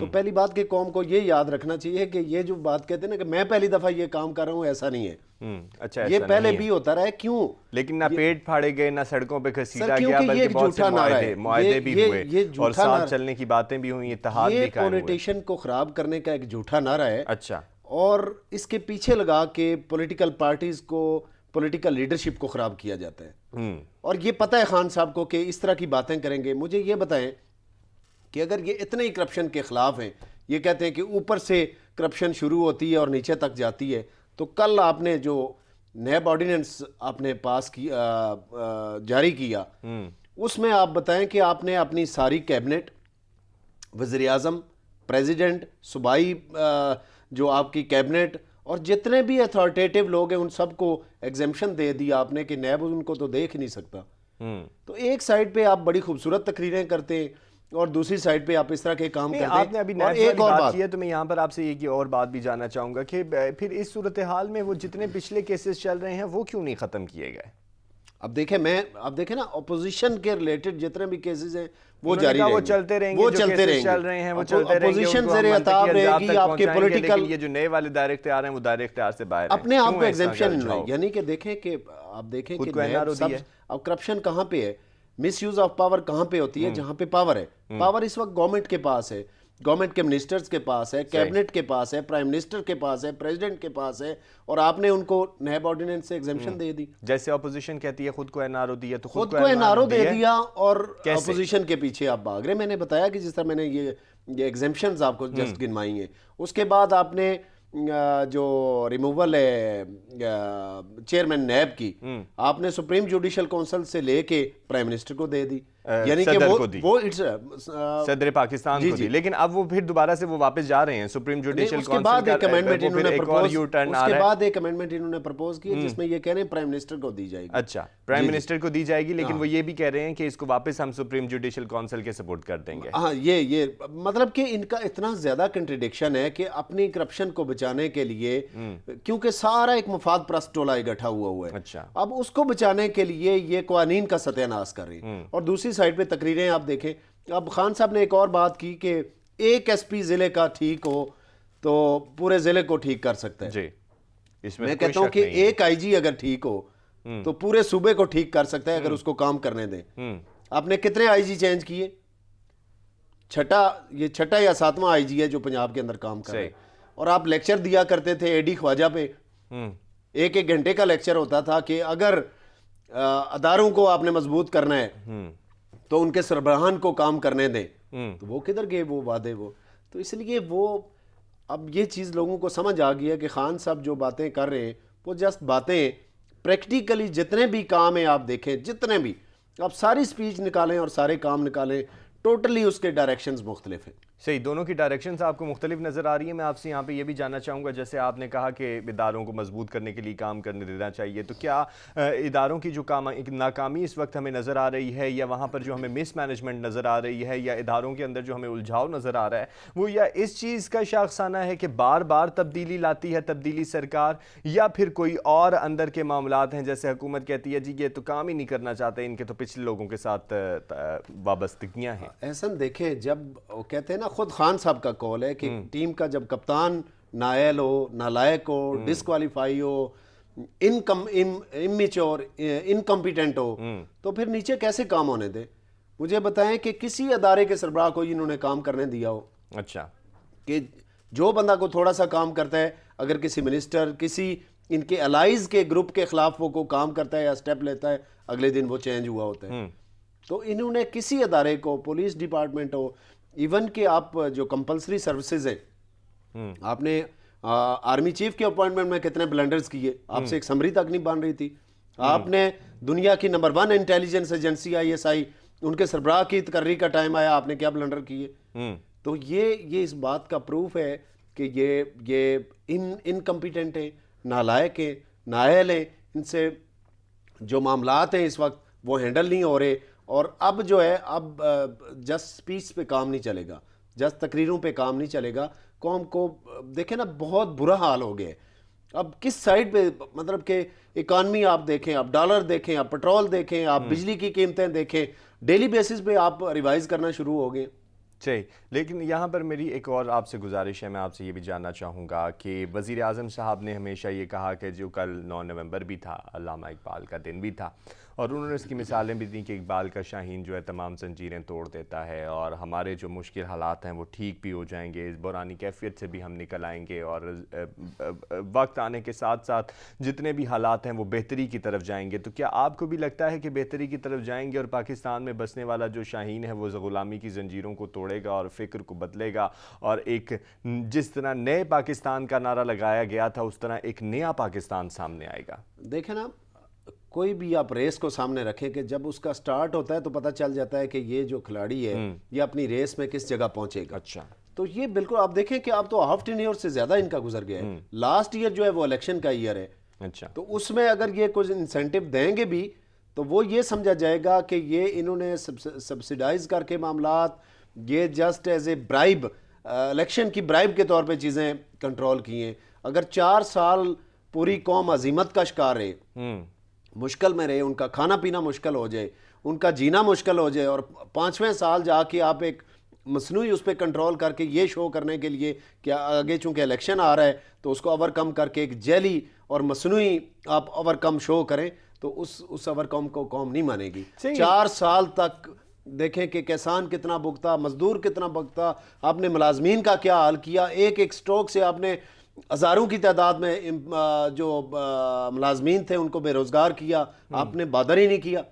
تو پہلی بات کہ قوم کو یہ یاد رکھنا چاہیے کہ یہ جو بات کہتے ہیں نا کہ میں پہلی دفعہ یہ کام کر رہا ہوں، ایسا نہیں ہے. اچھا یہ پہلے بھی ہوتا رہا ہے. کیوں؟ لیکن نہ پیٹ پھاڑے گئے، نہ سڑکوں پہ گھسیٹا گیا، یہ بلکہ بہت سے معاہدے بھی ہوئے اور ساتھ چلنے کی باتیں بھی ہوئی، اتحاد بھی قائم ہوئے. یہ پولیٹیشین کو خراب کرنے کا ایک جھوٹا نعرہ ہے. اچھا. اور اس کے پیچھے لگا کے پولیٹیکل پارٹیز کو، پولیٹیکل لیڈرشپ کو خراب کیا جاتا ہے. اور یہ پتہ ہے خان صاحب کو کہ اس طرح کی باتیں کریں گے. مجھے یہ بتائیں کہ اگر یہ اتنے ہی کرپشن کے خلاف ہیں، یہ کہتے ہیں کہ اوپر سے کرپشن شروع ہوتی ہے اور نیچے تک جاتی ہے، تو کل آپ نے جو نیب آرڈیننس آپ نے پاس کیا، جاری کیا، اس میں آپ بتائیں کہ آپ نے اپنی ساری کیبنٹ، وزیر اعظم، پریزیڈنٹ، صوبائی جو آپ کی کیبنٹ اور جتنے بھی اتھارٹیٹیو لوگ ہیں ان سب کو ایگزیمپشن دے دی آپ نے کہ نیب ان کو تو دیکھ نہیں سکتا. تو ایک سائڈ پہ آپ بڑی خوبصورت تقریریں کرتے ہیں اور دوسری سائڈ پہ آپ اس طرح کے کام کرتے ہیں. آپ نے ابھی نیب والی بات کی ہے تو میں یہاں پر آپ سے ایک اور بات بھی جاننا چاہوں گا کہ پھر اس صورتحال میں وہ جتنے پچھلے کیسز چل رہے ہیں وہ کیوں نہیں ختم کیے گئے؟ اب دیکھیں نا، اپوزیشن کے ریلیٹڈ جتنے بھی کیسز ہیں وہ جاری رہیں گے، وہ چلتے رہیں گے، وہ چلتے رہیں گے. اپوزیشن زیر عتاب رہے گی آپ کے پولیٹیکل. یہ جو نئے والے دائرے اختیار ہیں وہ دائرے اختیار سے باہر ہیں، اپنے آپ کو ایگزیمپشن، یعنی کہ دیکھیں کہ آپ دیکھیں کہ اب کرپشن کہاں پہ ہے، مس یوز آف پاور کہاں پہ ہوتی ہے؟ جہاں پہ پاور ہے. پاور اس وقت گورنمنٹ کے پاس ہے، گورنمنٹ کے منسٹرز کے پاس ہے، کیبنٹ کے پاس ہے، پرائم منسٹر کے پاس ہے، پریزیڈنٹ کے پاس ہے، اور آپ نے ان کو نیب آرڈیننس سے ایگزیمپشن دے دی. جیسے اپوزیشن کہتی ہے خود کو این آر او دیا تو خود کو این آر او دے دیا اور اپوزیشن کے پیچھے آپ بھاگ رہے. میں نے بتایا کہ جس طرح میں نے یہ ایگزیمپشنز آپ کو جسٹ گنوائی ہیں. اس کے بعد آپ نے جو ریموول ہے چیئرمین نیب کی، آپ نے سپریم جوڈیشل کونسل سے لے کے پرائم منسٹر کو دے دی، یعنی کہ وہ صدر پاکستان کو دی. لیکن اب وہ پھر دوبارہ سے وہ واپس جا رہے ہیں سپریم جوڈیشل کونسل. اس کے بعد ایک امینڈمنٹ انہوں نے پرپوز کی جس میں یہ کہہ رہے ہیں پرائم منسٹر کو دی جائے گی. اچھا، پرائم منسٹر کو دی جائے گی، لیکن وہ یہ بھی کہہ رہے ہیں کہ اس کو واپس ہم سپریم جوڈیشل کونسل کے سپورٹ کر دیں گے. ہاں، یہ مطلب کہ ان کا اتنا زیادہ کنٹریڈکشن ہے کہ اپنی کرپشن کو بچانے کے لیے، کیونکہ سارا ایک مفاد پرست ٹولہ اکٹھا ہوا ہے، اب اس کو بچانے کے لیے یہ قوانین کا ستیہ ناش کر رہی ہیں. اور دوسری سائڈ پہ تقریریں آپ دیکھیں. اب خان صاحب نے ایک اور بات کی کہ ایک ایس پی ضلع کا ٹھیک ہو تو پورے ضلع کو ٹھیک کر سکتا ہے. جی، میں کہتا ہوں کہ ایک آئی جی اگر ٹھیک ہو تو پورے صوبے کو ٹھیک کر سکتا ہے اگر اس کو کام کرنے دیں. آپ نے کتنے آئی جی چینج کیے؟ یہ چھٹا یا ساتواں آئی جی ہے جو پنجاب کے اندر کام کر رہے ہیں. اور آپ لیکچر دیا کرتے تھے اے ڈی خواجہ پہ، ایک گھنٹے کا لیکچر ہوتا تھا کہ اگر اداروں کو آپ نے مضبوط کرنا ہے تو ان کے سربراہان کو کام کرنے دیں. تو وہ کدھر گئے وہ وعدے؟ وہ تو اس لیے وہ اب یہ چیز لوگوں کو سمجھ آ گئی ہے کہ خان صاحب جو باتیں کر رہے ہیں وہ جسٹ باتیں. پریکٹیکلی جتنے بھی کام ہیں آپ دیکھیں، جتنے بھی آپ ساری سپیچ نکالیں اور سارے کام نکالیں، ٹوٹلی اس کے ڈائریکشنز مختلف ہیں. صحیح، دونوں کی ڈائریکشنز آپ کو مختلف نظر آ رہی ہیں. میں آپ سے یہاں پہ یہ بھی جاننا چاہوں گا، جیسے آپ نے کہا کہ اداروں کو مضبوط کرنے کے لیے کام کرنے دینا چاہیے، تو کیا اداروں کی جو ناکامی اس وقت ہمیں نظر آ رہی ہے، یا وہاں پر جو ہمیں مس مینجمنٹ نظر آ رہی ہے، یا اداروں کے اندر جو ہمیں الجھاؤ نظر آ رہا ہے، وہ یا اس چیز کا شاخسانہ ہے کہ بار بار تبدیلی لاتی ہے تبدیلی سرکار، یا پھر کوئی اور اندر کے معاملات ہیں جیسے حکومت کہتی ہے جی یہ تو کام ہی نہیں کرنا چاہتے، ان کے تو پچھلے لوگوں کے ساتھ وابستگیاں ہیں؟ احسن دیکھیں، جب وہ کہتے ہیں نا، خود خان صاحب کا کال ہے کہ ٹیم کا جب کپتان نااہل ہو، نالائق ہو، ڈسکوالیفائی ہو، اممیچور، انکمپیٹنٹ ہو، تو پھر نیچے کیسے کام ہونے دے؟ مجھے بتائیں کہ کسی ادارے کے سربراہ کو انہوں نے کام کرنے دیا ہو؟ اچھا، کہ جو بندہ کو تھوڑا سا کام کرتا ہے، اگر کسی منسٹر، کسی ان کے الائز کے گروپ کے خلاف وہ کو کام کرتا ہے یا سٹیپ لیتا ہے، اگلے دن وہ چینج ہوا ہوتا ہے. تو انہوں نے کسی ادارے کو، پولیس ڈپارٹمنٹ ہو، ایون کہ آپ جو کمپلسری سروسز ہیں، آپ نے آرمی چیف کے اپوائنٹمنٹ میں کتنے بلنڈرز کیے، آپ سے ایک سمری تک نہیں بن رہی تھی. آپ نے دنیا کی نمبر 1 انٹیلیجنس ایجنسی ISI، ان کے سربراہ کی تقرری کا ٹائم آیا، آپ نے کیا بلنڈر کیے؟ تو یہ اس بات کا پروف ہے کہ یہ انکمپیٹنٹ ہیں، نالائق ہیں، نااہل ہیں. ان سے جو معاملات ہیں اس وقت وہ ہینڈل نہیں ہو رہے. اور اب جو ہے، اب جسٹ سپیچ پہ کام نہیں چلے گا، جسٹ تقریروں پہ کام نہیں چلے گا. قوم کو دیکھیں نا، بہت برا حال ہو گیا ہے. اب کس سائڈ پہ، مطلب کہ اکانومی آپ دیکھیں، آپ ڈالر دیکھیں، آپ پیٹرول دیکھیں، آپ بجلی کی قیمتیں دیکھیں، ڈیلی بیسس پہ آپ ریوائز کرنا شروع ہو گئے. صحیح، لیکن یہاں پر میری ایک اور آپ سے گزارش ہے، میں آپ سے یہ بھی جاننا چاہوں گا کہ وزیر اعظم صاحب نے ہمیشہ یہ کہا کہ جو کل 9 نومبر بھی تھا، علامہ اقبال کا دن بھی تھا، اور انہوں نے اس کی مثالیں بھی دیں کہ اقبال کا شاہین جو ہے تمام زنجیریں توڑ دیتا ہے اور ہمارے جو مشکل حالات ہیں وہ ٹھیک بھی ہو جائیں گے، اس بحرانی کیفیت سے بھی ہم نکل آئیں گے، اور وقت آنے کے ساتھ ساتھ جتنے بھی حالات ہیں وہ بہتری کی طرف جائیں گے۔ تو کیا آپ کو بھی لگتا ہے کہ بہتری کی طرف جائیں گے اور پاکستان میں بسنے والا جو شاہین ہے وہ غلامی کی زنجیروں کو توڑے گا اور فکر کو بدلے گا، اور ایک جس طرح نئے پاکستان کا نعرہ لگایا گیا تھا اس طرح ایک نیا پاکستان سامنے آئے گا؟ دیکھیں نا، کوئی بھی آپ ریس کو سامنے رکھیں کہ جب اس کا سٹارٹ ہوتا ہے تو پتہ چل جاتا ہے کہ یہ جو کھلاڑی ہے یہ اپنی ریس میں کس جگہ پہنچے گا۔ اچھا، تو یہ بالکل آپ دیکھیں کہ اب تو ہاف ٹینیور سے زیادہ ان کا گزر گیا ہے، لاسٹ ایئر جو ہے وہ الیکشن کا ایئر ہے، اچھا، تو اس میں اگر یہ کچھ انسینٹیو دیں گے بھی تو وہ یہ سمجھا جائے گا کہ یہ انہوں نے سبسیڈائز کر کے معاملات، یہ just as a bribe, election کی برائب کے طور پہ چیزیں کنٹرول کی ہیں۔ اگر 4 سال پوری قوم عزیمت کا شکار رہے، مشکل میں رہے، ان کا کھانا پینا مشکل ہو جائے، ان کا جینا مشکل ہو جائے، اور 5ویں سال جا کے آپ ایک مصنوعی اس پہ کنٹرول کر کے یہ شو کرنے کے لیے کہ آگے چونکہ الیکشن آ رہا ہے تو اس کو اوور کم کر کے ایک جیلی اور مصنوعی آپ اوور کم شو کریں، تو اس اوور کم کو قوم نہیں مانے گی۔ 4 سال تک دیکھیں کہ کسان کتنا بھگتا، مزدور کتنا بھگتا، آپ نے ملازمین کا کیا حال کیا، ایک ایک سٹروک سے آپ نے ہزاروں کی تعداد میں جو ملازمین تھے ان کو بے روزگار کیا، آپ نے بادر ہی نہیں کیا۔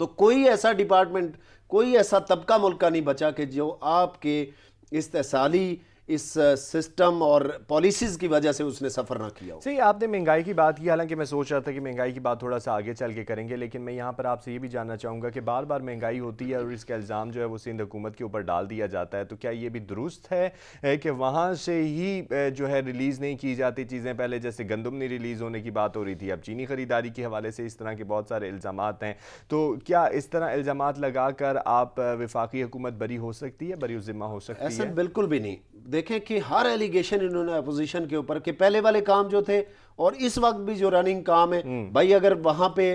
تو کوئی ایسا ڈپارٹمنٹ، کوئی ایسا طبقہ ملک کا نہیں بچا کہ جو آپ کے استحصالی اس سسٹم اور پالیسیز کی وجہ سے اس نے سفر نہ کیا ہو۔ صحیح، آپ نے مہنگائی کی بات کی، حالانکہ میں سوچ رہا تھا کہ مہنگائی کی بات تھوڑا سا آگے چل کے کریں گے، لیکن میں یہاں پر آپ سے یہ بھی جاننا چاہوں گا کہ بار بار مہنگائی ہوتی ہے اور اس کا الزام جو ہے وہ سندھ حکومت کے اوپر ڈال دیا جاتا ہے، تو کیا یہ بھی درست ہے کہ وہاں سے ہی جو ہے ریلیز نہیں کی جاتی چیزیں؟ پہلے جیسے گندم نہیں ریلیز ہونے کی بات ہو رہی تھی، اب چینی خریداری کے حوالے سے اس طرح کے بہت سارے الزامات ہیں، تو کیا اس طرح الزامات لگا کر آپ وفاقی حکومت بری ہو سکتی ہے، بری ذمہ ہو سکتی ہے؟ ایسا بالکل بھی نہیں۔ دیکھیں کہ ہر ایلیگیشن انہوں نے اپوزیشن کے اوپر کہ پہلے والے کام جو تھے اور اس وقت بھی جو رننگ کام ہے، بھائی اگر وہاں پہ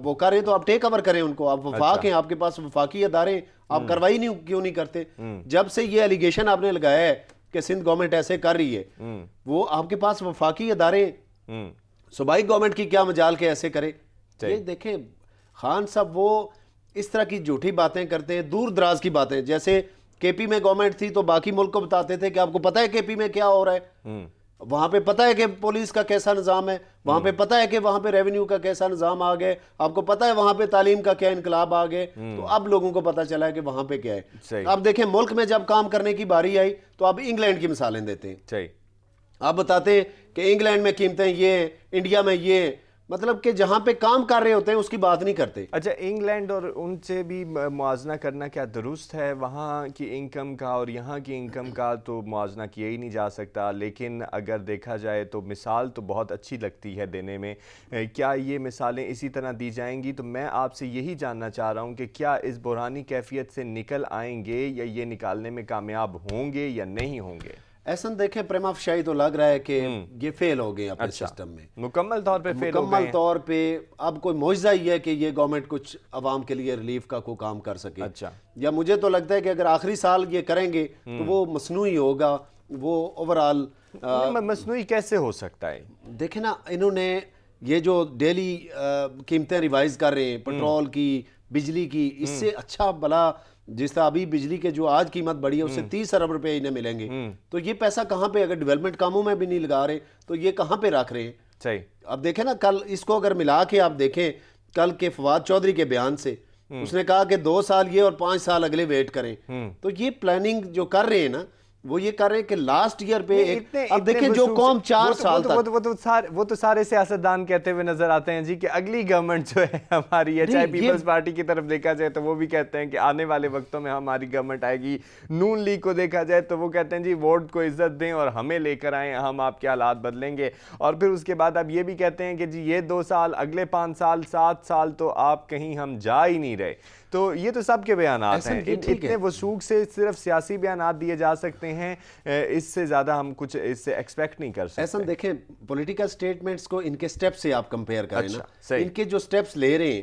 وہ کریں تو آپ ٹیک اوور کریں ان کو، آپ وفاق ہیں، آپ کے پاس وفاقی ادارے، آپ کارروائی کیوں نہیں کرتے؟ جب سے یہ ایلیگیشن آپ نے لگایا ہے کہ سندھ گورنمنٹ ایسے کر رہی ہے، وہ آپ کے پاس وفاقی ادارے، صوبائی گورنمنٹ کی کیا مجال کے ایسے کرے؟ یہ دیکھیں خان صاحب وہ اس طرح کی جھوٹی باتیں کرتے ہیں، دور دراز کی باتیں، جیسے کے پی میں گورنمنٹ تھی تو باقی ملک کو بتاتے تھے کہ آپ کو پتہ ہے کے پی میں کیا ہو رہا ہے، وہاں پہ پتہ ہے کہ پولیس کا کیسا نظام ہے، وہاں پہ پتہ ہے کہ وہاں پہ ریونیو کا کیسا نظام آ گئے، آپ کو پتہ ہے وہاں پہ تعلیم کا کیا انقلاب آ گئے، تو اب لوگوں کو پتہ چلا ہے کہ وہاں پہ کیا ہے۔ اب دیکھیں ملک میں جب کام کرنے کی باری آئی تو اب انگلینڈ کی مثالیں دیتے ہیں، آپ بتاتے ہیں کہ انگلینڈ میں قیمتیں یہ، انڈیا میں یہ، مطلب کہ جہاں پہ کام کر رہے ہوتے ہیں اس کی بات نہیں کرتے۔ اچھا، انگلینڈ اور ان سے بھی موازنہ کرنا کیا درست ہے؟ وہاں کی انکم کا اور یہاں کی انکم کا تو موازنہ کیا ہی نہیں جا سکتا، لیکن اگر دیکھا جائے تو مثال تو بہت اچھی لگتی ہے دینے میں۔ کیا یہ مثالیں اسی طرح دی جائیں گی؟ تو میں آپ سے یہی جاننا چاہ رہا ہوں کہ کیا اس بحرانی کیفیت سے نکل آئیں گے یا یہ نکالنے میں کامیاب ہوں گے یا نہیں ہوں گے؟ ایسن دیکھیں پریما فشائی تو لگ رہا ہے کہ یہ فیل ہو گئے اپنے سسٹم میں، مکمل طور پہ فیل ہو گئے، مکمل طور پہ۔ اب کوئی معجزہ ہی ہے کہ یہ گورنمنٹ کچھ عوام کے لیے ریلیف کا کوئی کام کر سکے، یا مجھے تو لگتا ہے کہ اگر آخری سال یہ کریں گے تو وہ مصنوعی ہوگا، وہ اوورآل مصنوعی کیسے ہو سکتا ہے؟ دیکھیں نا، انہوں نے یہ جو ڈیلی قیمتیں ریوائز کر رہے ہیں، پٹرول کی، بجلی کی، اس سے اچھا بلا جس طرح ابھی بجلی کے جو آج قیمت بڑھی ہے اس سے 30 ارب روپے انہیں ملیں گے، تو یہ پیسہ کہاں پہ، اگر ڈیولپمنٹ کاموں میں بھی نہیں لگا رہے تو یہ کہاں پہ رکھ رہے ہیں؟ صحیح۔ اب دیکھیں نا، کل اس کو اگر ملا کے آپ دیکھیں کل کے فواد چودھری کے بیان سے، اس نے کہا کہ 2 سال یہ اور 5 سال اگلے ویٹ کریں، تو یہ پلاننگ جو کر رہے ہیں نا وہ یہ کر رہے ہیں کہ لاسٹ ایئر پہ اب دیکھیں جو قوم 4 سال تک، وہ تو سارے سیاستدان کہتے ہوئے نظر آتے ہیں جی کہ اگلی گورنمنٹ جو ہے ہماری ہے، چاہے پیپلز پارٹی کی طرف دیکھا جائے تو وہ بھی کہتے ہیں کہ آنے والے وقتوں میں ہماری گورنمنٹ آئے گی، نون لیگ کو دیکھا جائے تو وہ کہتے ہیں جی ووٹ کو عزت دیں اور ہمیں لے کر آئیں، ہم آپ کے حالات بدلیں گے، اور پھر اس کے بعد اب یہ بھی کہتے ہیں کہ جی یہ 2 سال، اگلے 5 سال 7 سال تو آپ کہیں ہم جا ہی نہیں رہے۔ تو یہ تو سب کے بیانات ہیں، اتنے وثوق سے صرف سیاسی بیانات دیے جا سکتے ہیں، اس سے زیادہ ہم کچھ اس سے ایکسپیکٹ نہیں کر سکتے۔ ایسا دیکھیں پولیٹیکل سٹیٹمنٹس کو ان کے سٹیپ سے آپ کمپیئر کریں نا، ان کے جو سٹیپس لے رہے ہیں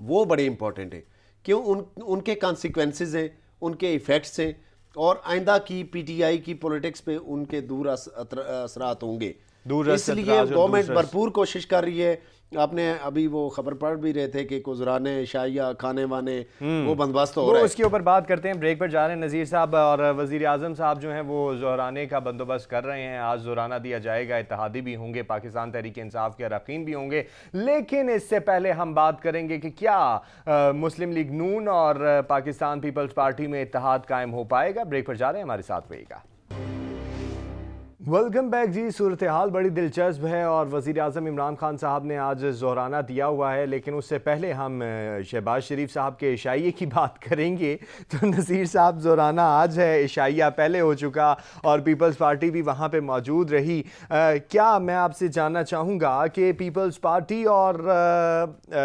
وہ بڑے امپورٹنٹ ہیں. کیوں؟ ان کے کانسیکوینسز ہیں, ان کے ایفیکٹس ہیں, اور آئندہ کی پی ٹی آئی کی پولیٹکس پہ ان کے دور اثرات ہوں گے. اس لیے گورنمنٹ بھرپور کوشش کر رہی ہے. آپ نے ابھی وہ خبر پڑھ بھی رہے تھے کہ گزرانے عشائیہ کھانے وانے وہ بندوبست ہو رہا ہے. اس کے اوپر بات کرتے ہیں, بریک پر جا رہے ہیں. نذیر صاحب اور وزیر اعظم صاحب جو ہیں وہ زہرانے کا بندوبست کر رہے ہیں. آج زہرانہ دیا جائے گا, اتحادی بھی ہوں گے, پاکستان تحریک انصاف کے اراکین بھی ہوں گے. لیکن اس سے پہلے ہم بات کریں گے کہ کیا مسلم لیگ نون اور پاکستان پیپلز پارٹی میں اتحاد قائم ہو پائے گا. بریک پر جا رہے ہیں, ہمارے ساتھ رہیے گا. ویلکم بیک جی. صورتحال بڑی دلچسپ ہے اور وزیر اعظم عمران خان صاحب نے آج زہرانہ دیا ہوا ہے, لیکن اس سے پہلے ہم شہباز شریف صاحب کے عشائیے کی بات کریں گے. تو نذیر صاحب, زہرانہ آج ہے, عشائیہ پہلے ہو چکا اور پیپلز پارٹی بھی وہاں پہ موجود رہی. کیا میں آپ سے جاننا چاہوں گا کہ پیپلز پارٹی اور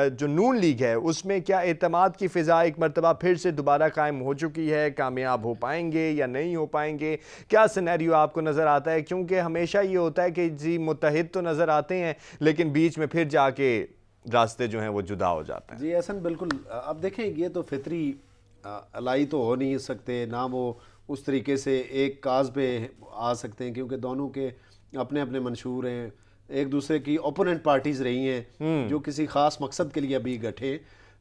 جو نون لیگ ہے اس میں کیا اعتماد کی فضا ایک مرتبہ پھر سے دوبارہ قائم ہو چکی ہے؟ کامیاب ہو پائیں گے یا نہیں ہو پائیں گے؟ کیا سینیریو آپ کو نظر آتا ہے؟ کیونکہ ہمیشہ یہ ہوتا ہے کہ جی متحد تو نظر آتے ہیں لیکن بیچ میں پھر جا کے راستے جو ہیں وہ جدا ہو جاتے ہیں. جی احسن, بالکل. اب دیکھیں, یہ تو فطری الائی تو ہو نہیں سکتے, نہ وہ اس طریقے سے ایک کاز پہ آ سکتے ہیں, کیونکہ دونوں کے اپنے اپنے منشور ہیں, ایک دوسرے کی اوپوننٹ پارٹیز رہی ہیں جو کسی خاص مقصد کے لیے ابھی گٹھے.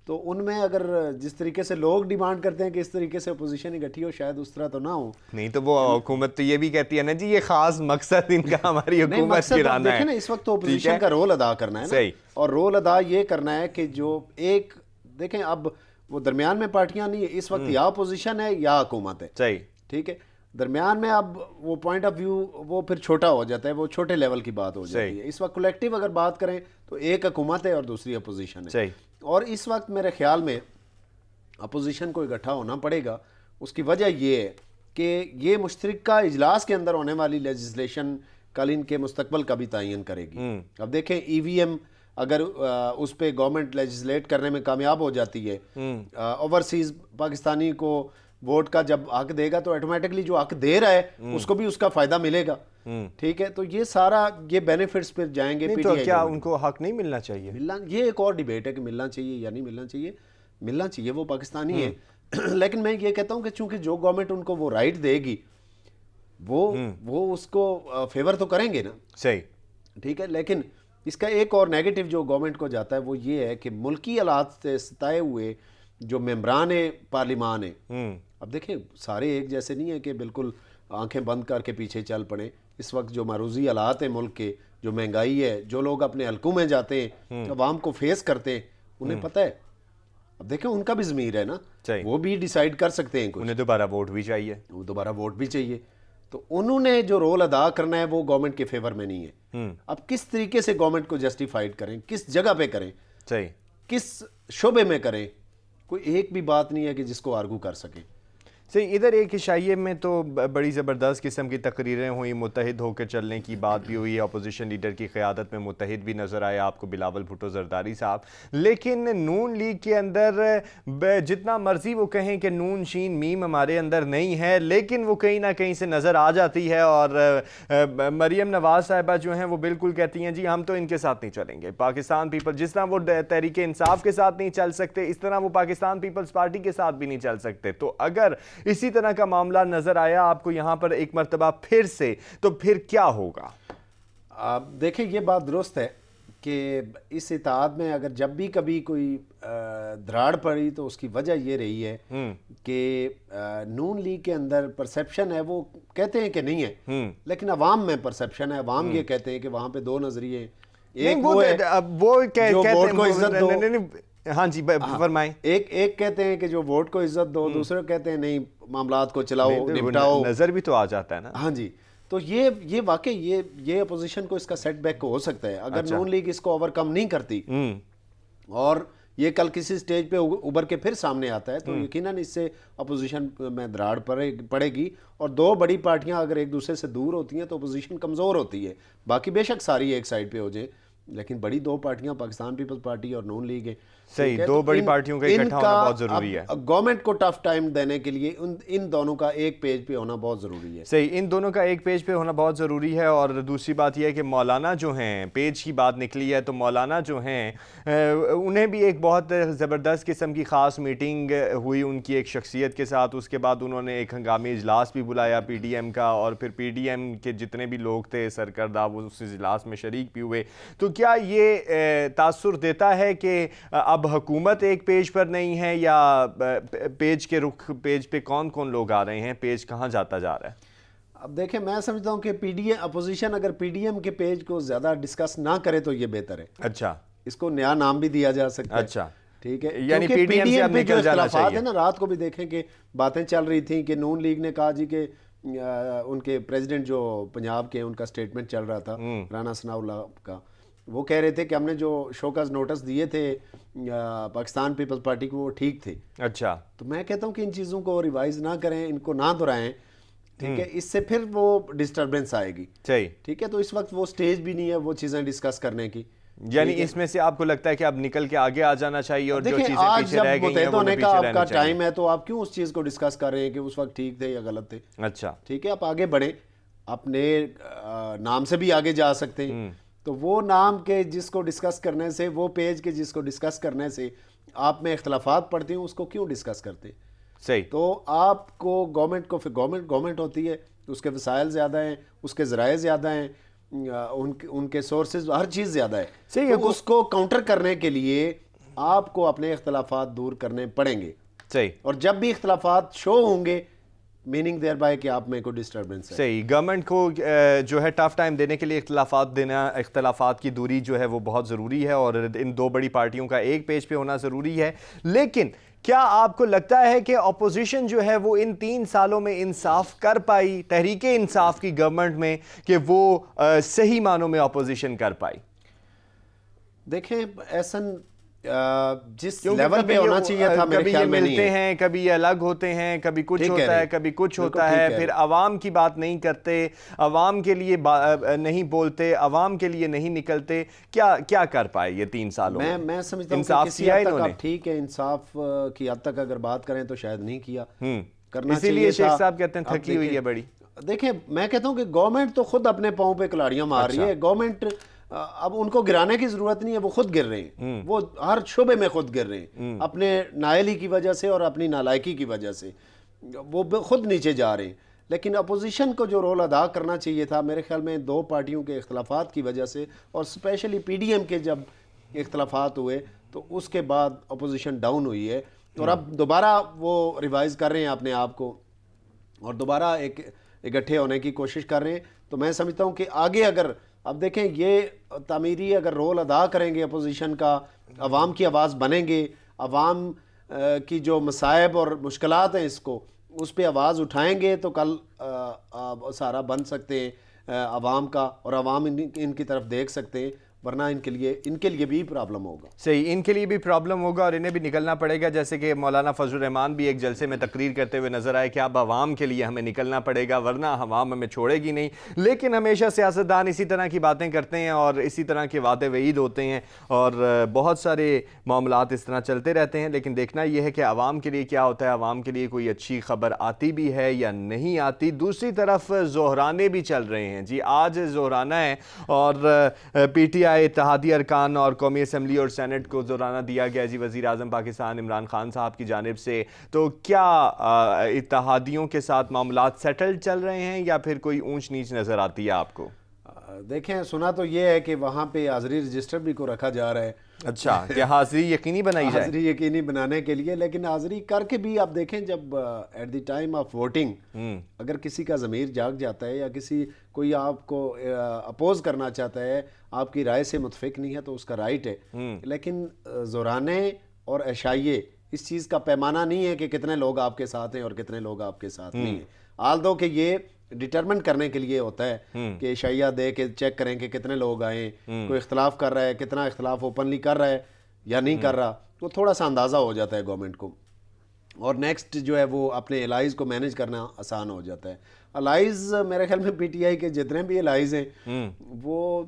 تو ان میں اگر جس طریقے سے لوگ ڈیمانڈ کرتے ہیں کہ اس طریقے سے اپوزیشن اکٹھی ہو, شاید اس طرح تو نہ ہو. نہیں تو وہ حکومت تو یہ بھی کہتی ہے نا جی, یہ خاص مقصد ان کا ہماری حکومت گرانا ہے. دیکھیں نا, اس وقت تو اپوزیشن کا رول ادا کرنا ہے نا, اور رول ادا یہ کرنا ہے کہ جو ایک, دیکھیں اب وہ درمیان میں پارٹیاں نہیں ہے اس وقت, یا اپوزیشن ہے یا حکومت ہے. صحیح, ٹھیک ہے. درمیان میں اب وہ پوائنٹ آف ویو وہ پھر چھوٹا ہو جاتا ہے, وہ چھوٹے لیول کی بات ہو جاتی ہے. اس وقت کولیکٹیو اگر بات کریں تو ایک حکومت ہے اور دوسری اپوزیشن ہے. اور اس وقت میرے خیال میں اپوزیشن کو اکٹھا ہونا پڑے گا. اس کی وجہ یہ ہے کہ یہ مشترکہ اجلاس کے اندر ہونے والی لیجسلیشن کل ان کے مستقبل کا بھی تعین کرے گی. اب دیکھیں, ای وی ایم اگر اس پہ گورنمنٹ لیجسلیٹ کرنے میں کامیاب ہو جاتی ہے, اوورسیز پاکستانی کو ووٹ کا جب حق دے گا تو ایٹومیٹکلی جو حق دے رہا ہے اس کو بھی اس کا فائدہ ملے گا. ٹھیک ہے, تو یہ سارا یہ بینیفٹس پہ جائیں گے. تو کیا ان کو حق نہیں ملنا چاہیے؟ یہ ایک اور ڈیبیٹ ہے کہ ملنا چاہیے یا نہیں ملنا چاہیے. ملنا چاہیے, وہ پاکستانی ہے. لیکن میں یہ کہتا ہوں کہ چونکہ جو گورنمنٹ ان کو وہ رائٹ دے گی وہ اس کو فیور تو کریں گے نا. صحیح, ٹھیک ہے. لیکن اس کا ایک اور نیگیٹو جو گورنمنٹ کو جاتا ہے وہ یہ ہے کہ ملکی حالات سے ستائے ہوئے جو ممبران پارلیمان ہیں, اب دیکھیں سارے ایک جیسے نہیں ہیں کہ بالکل آنکھیں بند کر کے پیچھے چل پڑیں. اس وقت جو معروضی حالات ہیں ملک کے, جو مہنگائی ہے, جو لوگ اپنے حلقوں میں جاتے ہیں, عوام کو فیس کرتے ہیں, انہیں پتہ ہے. اب دیکھیں ان کا بھی ضمیر ہے نا, وہ بھی ڈیسائیڈ کر سکتے ہیں, انہیں دوبارہ ووٹ بھی چاہیے, وہ دوبارہ ووٹ بھی چاہیے. تو انہوں نے جو رول ادا کرنا ہے وہ گورنمنٹ کے فیور میں نہیں ہے. اب کس طریقے سے گورنمنٹ کو جسٹیفائڈ کریں, کس جگہ پہ کریں, کس شعبے میں کریں, کوئی ایک بھی بات نہیں ہے کہ جس کو آرگو کر سکیں. صحیح. ادھر ایک عشائیے میں تو بڑی زبردست قسم کی تقریریں ہوئیں, متحد ہو کے چلنے کی بات بھی ہوئی, اپوزیشن لیڈر کی قیادت میں متحد بھی نظر آئے آپ کو بلاول بھٹو زرداری صاحب. لیکن نون لیگ کے اندر جتنا مرضی وہ کہیں کہ نون شین میم ہمارے اندر نہیں ہے, لیکن وہ کہیں نہ کہیں سے نظر آ جاتی ہے. اور مریم نواز صاحبہ جو ہیں وہ بالکل کہتی ہیں جی ہم تو ان کے ساتھ نہیں چلیں گے. پاکستان پیپل جس طرح وہ تحریک انصاف کے ساتھ نہیں چل سکتے, اس طرح وہ پاکستان پیپلز پارٹی کے ساتھ بھی نہیں چل سکتے. تو اگر اسی طرح کا معاملہ نظر آیا آپ کو یہاں پر ایک مرتبہ پھر سے, تو پھر کیا ہوگا؟ دیکھیں یہ بات درست ہے کہ اس اتحاد میں اگر جب بھی کبھی کوئی دراڑ پڑی تو اس کی وجہ یہ رہی ہے کہ نون لیگ کے اندر پرسیپشن ہے, وہ کہتے ہیں کہ نہیں ہے, لیکن عوام میں پرسیپشن ہے, عوام یہ کہتے ہیں کہ وہاں پہ دو نظریے ہیں. ایک وہ ہے جو ووٹ کو عزت دو, ہاں جی فرمائیں, ایک کہتے ہیں کہ جو ووٹ کو عزت دو, دوسرے کہتے ہیں نہیں معاملات کو چلاؤ نپٹاؤ. نظر بھی تو آ جاتا ہے نا. ہاں جی, تو یہ واقعی یہ اپوزیشن کو اس کا سیٹ بیک ہو سکتا ہے اگر نون لیگ اس کو اوور کم نہیں کرتی اور یہ کل کسی سٹیج پہ ابھر کے پھر سامنے آتا ہے, تو یقیناً اس سے اپوزیشن میں دراڑ پڑے گی. اور دو بڑی پارٹیاں اگر ایک دوسرے سے دور ہوتی ہیں تو اپوزیشن کمزور ہوتی ہے. باقی بے شک ساری ایک سائڈ پہ ہو جائیں لیکن بڑی دو پارٹیاں پاکستان پیپلز پارٹی اور نون لیگ ہیں. صحیح, دو بڑی پارٹیوں کا اکٹھا ہونا بہت ضروری ہے. گورنمنٹ کو ٹف ٹائم دینے کے لیے ان دونوں کا ایک پیج پہ ہونا بہت ضروری ہے. صحیح, ان دونوں کا ایک پیج پہ ہونا بہت ضروری ہے. اور دوسری بات یہ ہے کہ مولانا جو ہیں, پیج کی بات نکلی ہے تو مولانا جو ہیں انہیں بھی ایک بہت زبردست قسم کی خاص میٹنگ ہوئی ان کی ایک شخصیت کے ساتھ. اس کے بعد انہوں نے ایک ہنگامی اجلاس بھی بلایا پی ڈی ایم کا, اور پھر پی ڈی ایم کے جتنے بھی لوگ تھے سرکردہ وہ اس اجلاس میں شریک بھی ہوئے. تو کیا یہ تاثر دیتا ہے کہ اب حکومت ایک پیج پر نہیں ہے, یا پیج کے رخ, پیج پہ کون کون لوگ آ رہے ہیں, پیج کہاں جاتا جا رہا ہے؟ اب دیکھیں, میں سمجھتا ہوں کہ اپوزیشن اگر پی ڈی ایم کے پیج کو زیادہ ڈسکس نہ کرے تو یہ بہتر ہے. اچھا, اس کو نیا نام بھی دیا جا سکتا ہے. اچھا, ٹھیک ہے, یعنی پی ڈی ایم پہ جو اختلافات ہیں نا, رات کو بھی دیکھیں کہ باتیں چل رہی تھیں کہ نون لیگ نے کہا جی کہ ان کے پریزیڈنٹ جو پنجاب کے ان کا سٹیٹمنٹ چل رہا تھا رانا ثناء اللہ کا, وہ کہہ رہے تھے کہ ہم نے جو شوکاز نوٹس دیے تھے پاکستان پیپلز پارٹی کو وہ ٹھیک تھے. اچھا, تو میں کہتا ہوں کہ ان چیزوں کو ریوائز نہ کریں, ان کو نہ دہرائیں, ٹھیک ہے, اس سے پھر وہ ڈسٹربنس آئے گی. صحیح, ٹھیک ہے, تو اس وقت وہ سٹیج بھی نہیں ہے وہ چیزیں ڈسکس کرنے کی. یعنی اس میں سے آپ کو لگتا ہے کہ اب نکل کے آگے آ جانا چاہیے, اور جو چیزیں پیچھے رہ گئی ہیں وہ پیچھے کا آپ رہنا کا چاہیے. ٹائم ہے تو آپ کیوں اس چیز کو ڈسکس کر رہے ہیں کہ اس وقت ٹھیک تھے یا غلط تھے؟ اچھا, ٹھیک ہے, آپ آگے بڑھیں, اپنے نام سے بھی آگے جا سکتے ہیں. تو وہ نام کے جس کو ڈسکس کرنے سے, وہ پیج کے جس کو ڈسکس کرنے سے آپ میں اختلافات پڑتے ہیں, اس کو کیوں ڈسکس کرتے؟ صحیح, تو آپ کو گورنمنٹ کو, پھر گورنمنٹ ہوتی ہے, اس کے وسائل زیادہ ہیں, اس کے ذرائع زیادہ ہیں, ان کے سورسز, ہر چیز زیادہ ہے. صحیح, تو اس کو کاؤنٹر کرنے کے لیے آپ کو اپنے اختلافات دور کرنے پڑیں گے. صحیح, اور جب بھی اختلافات شو ہوں گے, میننگ دیر بائی کہ آپ میں کوئی ڈسٹربنس ہے. صحیح, گورنمنٹ کو جو ہے ٹف ٹائم دینے کے لیے اختلافات دینا, اختلافات کی دوری جو ہے وہ بہت ضروری ہے, اور ان دو بڑی پارٹیوں کا ایک پیج پہ ہونا ضروری ہے. لیکن کیا آپ کو لگتا ہے کہ اپوزیشن جو ہے وہ ان 3 سالوں میں انصاف کر پائی, تحریک انصاف کی گورنمنٹ میں, کہ وہ صحیح معنوں میں اپوزیشن کر پائی؟ دیکھیں احسن, جس لیول پہ ہونا چاہیے تھا میرے خیال میں نہیں ہے. کبھی یہ ملتے ہیں, کبھی یہ الگ ہوتے ہیں, کبھی کچھ ہوتا ہے, کبھی کچھ ہوتا ہے, پھر عوام کی بات نہیں کرتے, عوام کے لیے نہیں بولتے, عوام کے لیے نہیں نکلتے. کیا کر پائے یہ 3 سالوں میں؟ میں سمجھتا ہوں کہ کسی حد تک آپ ٹھیک ہے, انصاف کی حد تک اگر بات کریں تو شاید نہیں کیا کرنا چاہیے. اسی لیے شیخ صاحب کہتے ہیں تھکی ہوئی ہے بڑی. دیکھیں, میں کہتا ہوں کہ گورنمنٹ تو خود اپنے پاؤں پہ کلاڑیاں مار رہی ہے. گورنمنٹ اب ان کو گرانے کی ضرورت نہیں ہے, وہ خود گر رہے ہیں, وہ ہر شعبے میں خود گر رہے ہیں, اپنے نااہلی کی وجہ سے اور اپنی نالائکی کی وجہ سے وہ خود نیچے جا رہے ہیں. لیکن اپوزیشن کو جو رول ادا کرنا چاہیے تھا میرے خیال میں, دو پارٹیوں کے اختلافات کی وجہ سے, اور اسپیشلی پی ڈی ایم کے جب اختلافات ہوئے تو اس کے بعد اپوزیشن ڈاؤن ہوئی ہے, اور اب دوبارہ وہ ریوائز کر رہے ہیں اپنے آپ کو, اور دوبارہ ایک اکٹھے ہونے کی کوشش کر رہے ہیں. تو میں سمجھتا ہوں کہ آگے اگر اب دیکھیں یہ تعمیری اگر رول ادا کریں گے اپوزیشن کا, عوام کی آواز بنیں گے, عوام کی جو مصائب اور مشکلات ہیں اس پہ آواز اٹھائیں گے, تو کل سارا بن سکتے ہیں عوام کا, اور عوام ان کی طرف دیکھ سکتے ہیں, ورنہ ان کے لیے بھی پرابلم ہوگا. صحیح, ان کے لیے بھی پرابلم ہوگا, اور انہیں بھی نکلنا پڑے گا. جیسے کہ مولانا فضل الرحمان بھی ایک جلسے میں تقریر کرتے ہوئے نظر آئے کہ اب عوام کے لیے ہمیں نکلنا پڑے گا, ورنہ عوام ہمیں چھوڑے گی نہیں. لیکن ہمیشہ سیاستدان اسی طرح کی باتیں کرتے ہیں, اور اسی طرح کے وعدے وعید ہوتے ہیں, اور بہت سارے معاملات اس طرح چلتے رہتے ہیں. لیکن دیکھنا یہ ہے کہ عوام کے لیے کیا ہوتا ہے, عوام کے لیے کوئی اچھی خبر آتی بھی ہے یا نہیں آتی. دوسری طرف ظہرانے بھی چل رہے ہیں. جی, آج ظہرانہ ہے, اور پی ٹی آئی اتحادی ارکان اور قومی اسمبلی اور سینٹ کو ظہرانہ دیا گیا جی وزیر اعظم پاکستان عمران خان صاحب کی جانب سے. تو کیا اتحادیوں کے ساتھ معاملات سیٹل چل رہے ہیں, یا پھر کوئی اونچ نیچ نظر آتی ہے آپ کو؟ دیکھیں, سنا تو یہ ہے کہ وہاں پہ حاضری رجسٹر بھی کو رکھا جا رہا ہے. اچھا, کہ حاضری یقینی بنائی جائے, حاضری یقینی بنانے کے لیے. لیکن حاضری کر کے بھی آپ دیکھیں, جب at the time of voting اگر کسی کا ضمیر جاگ جاتا ہے, یا کوئی آپ کو اپوز کرنا چاہتا ہے, آپ کی رائے سے متفق نہیں ہے, تو اس کا رائٹ ہے. لیکن ظہرانے اور عشائیے اس چیز کا پیمانہ نہیں ہے کہ کتنے لوگ آپ کے ساتھ ہیں اور کتنے لوگ آپ کے ساتھ نہیں ہیں. آلدو کہ یہ ڈیٹرمنٹ کرنے کے لیے ہوتا ہے کہ عشائیہ دے کے چیک کریں کہ کتنے لوگ آئیں, کوئی اختلاف کر رہا ہے, کتنا اختلاف اوپنلی کر رہا ہے یا نہیں کر رہا, تو تھوڑا سا اندازہ ہو جاتا ہے گورنمنٹ کو, اور نیکسٹ جو ہے وہ اپنے الائز کو مینیج کرنا آسان ہو جاتا ہے. الائز میرے خیال میں پی ٹی آئی کے جتنے بھی الائز ہیں وہ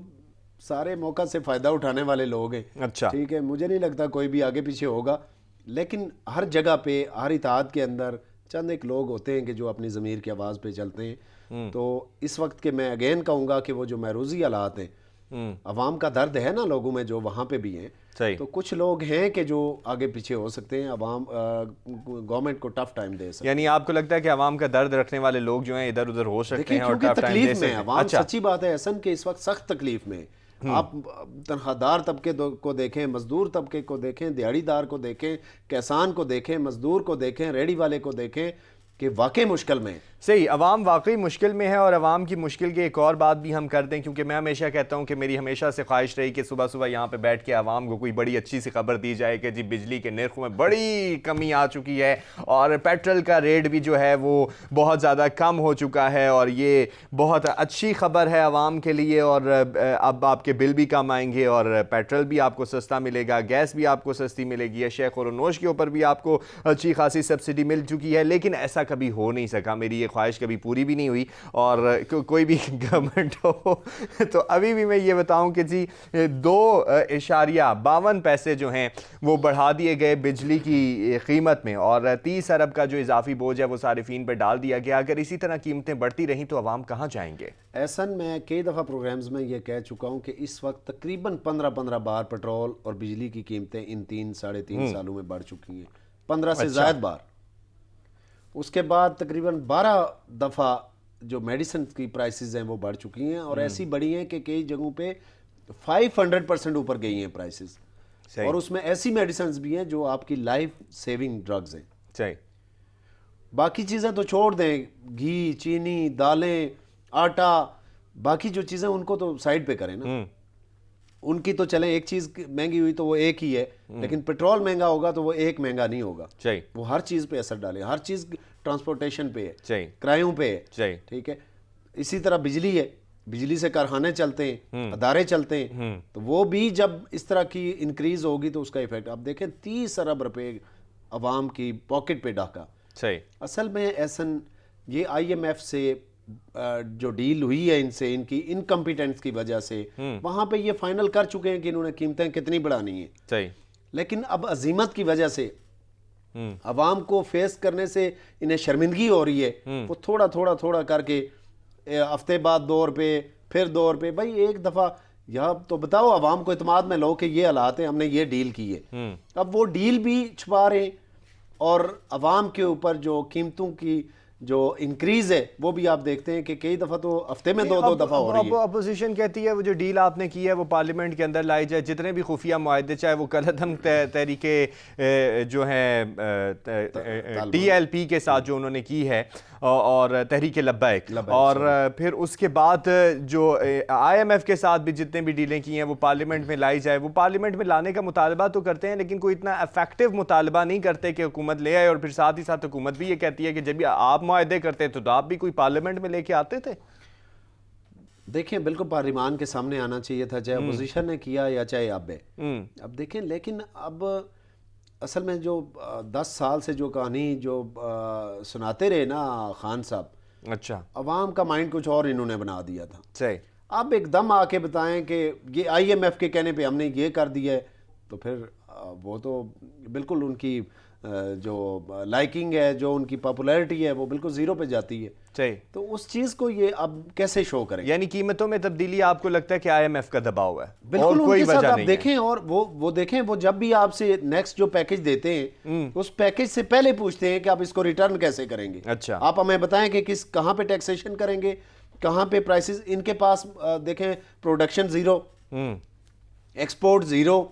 سارے موقع سے فائدہ اٹھانے والے لوگ ہیں. اچھا ٹھیک ہے, مجھے نہیں لگتا کوئی بھی آگے پیچھے ہوگا, لیکن ہر جگہ پہ ہر اتحاد کے اندر چند ایک لوگ ہوتے ہیں کہ جو اپنی ضمیر کی آواز پہ چلتے ہیں. تو اس وقت کے میں اگین کہوں گا کہ وہ جو محروزی حالات ہیں, عوام کا درد ہے نا لوگوں میں جو وہاں پہ بھی ہیں, تو کچھ لوگ ہیں کہ جو آگے پیچھے ہو سکتے ہیں, عوام گورنمنٹ کو ٹف ٹائم دے سکتے ہیں. یعنی آپ کو لگتا ہے کہ عوام کا درد رکھنے والے لوگ جو ہیں ادھر ادھر ہو سکتے ہیں اور کیونکہ تکلیف میں عوام, سچی بات ہے احسن کہ اس وقت سخت تکلیف میں. آپ تنخواہ دار طبقے کو دیکھیں, مزدور طبقے کو دیکھیں, دیہڑی دار کو دیکھیں, کسان کو دیکھیں, مزدور کو دیکھیں, ریڑھی والے کو دیکھیں, کہ واقعی مشکل میں. صحیح, عوام واقعی مشکل میں ہے. اور عوام کی مشکل کی ایک اور بات بھی ہم کر دیں, کیونکہ میں ہمیشہ کہتا ہوں کہ میری ہمیشہ سے خواہش رہی کہ صبح صبح یہاں پہ بیٹھ کے عوام کو کوئی بڑی اچھی سی خبر دی جائے کہ جی بجلی کے نرخوں میں بڑی کمی آ چکی ہے اور پیٹرول کا ریٹ بھی جو ہے وہ بہت زیادہ کم ہو چکا ہے, اور یہ بہت اچھی خبر ہے عوام کے لیے. اور اب آپ کے بل بھی کم آئیں گے اور پیٹرول بھی آپ کو سستا ملے گا, گیس بھی آپ کو سستی ملے گی, شے خور و نوش کے اوپر بھی آپ کو اچھی خاصی سبسڈی مل چکی ہے. لیکن ایسا کبھی ہو نہیں سکا, میری یہ خواہش کبھی پوری بھی نہیں ہوئی. اور کوئی بھی گورنمنٹ ہو تو ابھی بھی میں یہ بتاؤں کہ جی 2.52 جو ہیں وہ بڑھا دیے گئے بجلی کی قیمت میں, اور 30 ارب کا جو اضافی بوجھ ہے وہ صارفین پہ ڈال دیا گیا. اگر اسی طرح قیمتیں بڑھتی رہیں تو عوام کہاں جائیں گے؟ احسن, میں کئی دفعہ پروگرامز میں یہ کہہ چکا ہوں کہ اس وقت تقریباً 15 بار پیٹرول اور بجلی کی قیمتیں ان 3-3.5 سالوں میں بڑھ چکی ہیں, 15 سے زائد بار. اس کے بعد تقریباً 12 دفعہ جو میڈیسن کی پرائسز ہیں وہ بڑھ چکی ہیں, اور ایسی بڑھی ہیں کہ کئی جگہوں پہ 500% اوپر گئی ہیں پرائسز. اور اس میں ایسی میڈیسنز بھی ہیں جو آپ کی لائف سیونگ ڈرگز ہیں. صحیح, باقی چیزیں تو چھوڑ دیں, گھی, چینی, دالیں, آٹا, باقی جو چیزیں ان کو تو سائڈ پہ کریں نا. ان کی تو چلیں ایک چیز مہنگی ہوئی تو وہ ایک ہی ہے, لیکن پیٹرول مہنگا ہوگا تو وہ ایک مہنگا نہیں ہوگا. وہ ہر چیز پہ اثر ڈالے, ہر چیز ٹرانسپورٹیشن پہ ہے, کرایوں پہ ہے. ٹھیک ہے, اسی طرح بجلی ہے, بجلی سے کارخانے چلتے ہیں, ادارے چلتے ہیں, تو وہ بھی جب اس طرح کی انکریز ہوگی تو اس کا ایفیکٹ آپ دیکھیں. 30 ارب روپے عوام کی پاکٹ پہ ڈاکا. اصل میں ایسن یہ IMF سے جو ڈیل ہوئی ہے ان سے, ان کی انکمپیٹنس کی وجہ سے, وہاں پہ یہ فائنل کر چکے ہیں کہ انہوں نے قیمتیں کتنی بڑھانی ہیں. لیکن اب عزیمت کی وجہ سے عوام کو فیس کرنے سے انہیں شرمندگی ہو رہی ہے. وہ تھوڑا کر کے ہفتے بعد 2 روپے, پھر 2 روپے. بھائی ایک دفعہ یا تو بتاؤ عوام کو اعتماد میں لو کہ یہ حالات ہیں, ہم نے یہ ڈیل کی ہے. اب وہ ڈیل بھی چھپا رہے ہیں, اور عوام کے اوپر جو قیمتوں کی جو انکریز ہے وہ بھی آپ دیکھتے ہیں کہ کئی دفعہ تو ہفتے میں 2 دفعہ ہو رہی ہے. اپوزیشن کہتی ہے وہ جو ڈیل آپ نے کی ہے وہ پارلیمنٹ کے اندر لائی جائے, جتنے بھی خفیہ معاہدے, چاہے وہ کلعدم تحریکے جو ہیں TLP کے ساتھ جو انہوں نے کی ہے, اور تحریک لبیک, اور پھر اس کے بعد جو IMF کے ساتھ بھی جتنے بھی ڈیلیں کی ہیں وہ پارلیمنٹ میں لائی جائے. وہ پارلیمنٹ میں لانے کا مطالبہ تو کرتے ہیں, لیکن کوئی اتنا افیکٹو مطالبہ نہیں کرتے کہ حکومت لے آئے. اور پھر ساتھ ہی ساتھ حکومت بھی یہ کہتی ہے کہ جب آپ معاہدے کرتے تو آپ بھی کوئی پارلیمنٹ میں لے کے آتے تھے. دیکھیں بالکل پارلیمان کے سامنے آنا چاہیے تھا, چاہے اپوزیشن نے کیا یا چاہے اب ہے. اب دیکھیں, لیکن اب اصل میں جو 10 سال سے جو کہانی جو سناتے رہے نا خان صاحب, اچھا, عوام کا مائنڈ کچھ اور انہوں نے بنا دیا تھا. صحیح, اب ایک دم آ کے بتائیں کہ یہ IMF کے کہنے پہ ہم نے یہ کر دیا ہے, تو پھر وہ تو بالکل ان کی جو لائکنگ ہے, جو ان کی پاپولیرٹی ہے وہ بالکل زیرو پہ جاتی ہے. صحیح, تو اس چیز کو یہ اب کیسے شو کریں؟ یعنی قیمتوں میں تبدیلی آپ کو لگتا ہے کہ IMF کا دباؤ ہے؟ بالکل ان کے ساتھ آپ دیکھیں, اور وہ دیکھیں, وہ جب بھی آپ سے نیکسٹ جو پیکج دیتے ہیں اس پیکج سے پہلے پوچھتے ہیں کہ آپ اس کو ریٹرن کیسے کریں گے. اچھا, آپ ہمیں بتائیں کہ کہاں پہ ٹیکسیشن کریں گے, کہاں پہ پرائسز. ان کے پاس دیکھیں پروڈکشن زیرو, ایکسپورٹ زیرو.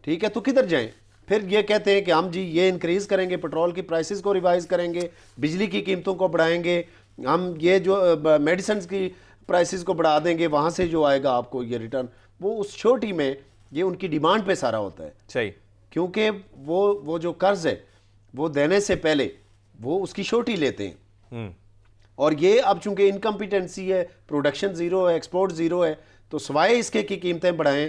ٹھیک ہے, تو کدھر جائیں؟ پھر یہ کہتے ہیں کہ ہم جی یہ انکریز کریں گے, پیٹرول کی پرائسز کو ریوائز کریں گے, بجلی کی قیمتوں کو بڑھائیں گے, ہم یہ جو میڈیسنز کی پرائسز کو بڑھا دیں گے, وہاں سے جو آئے گا آپ کو یہ ریٹرن. وہ اس چھوٹی میں یہ ان کی ڈیمانڈ پہ سارا ہوتا ہے. صحیح, کیونکہ وہ جو قرض ہے وہ دینے سے پہلے وہ اس کی چھوٹی لیتے ہیں. اور یہ اب چونکہ انکمپیٹنسی ہے, پروڈکشن زیرو ہے, ایکسپورٹ زیرو ہے, تو سوائے اس کے کی قیمتیں بڑھائیں,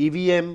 EVM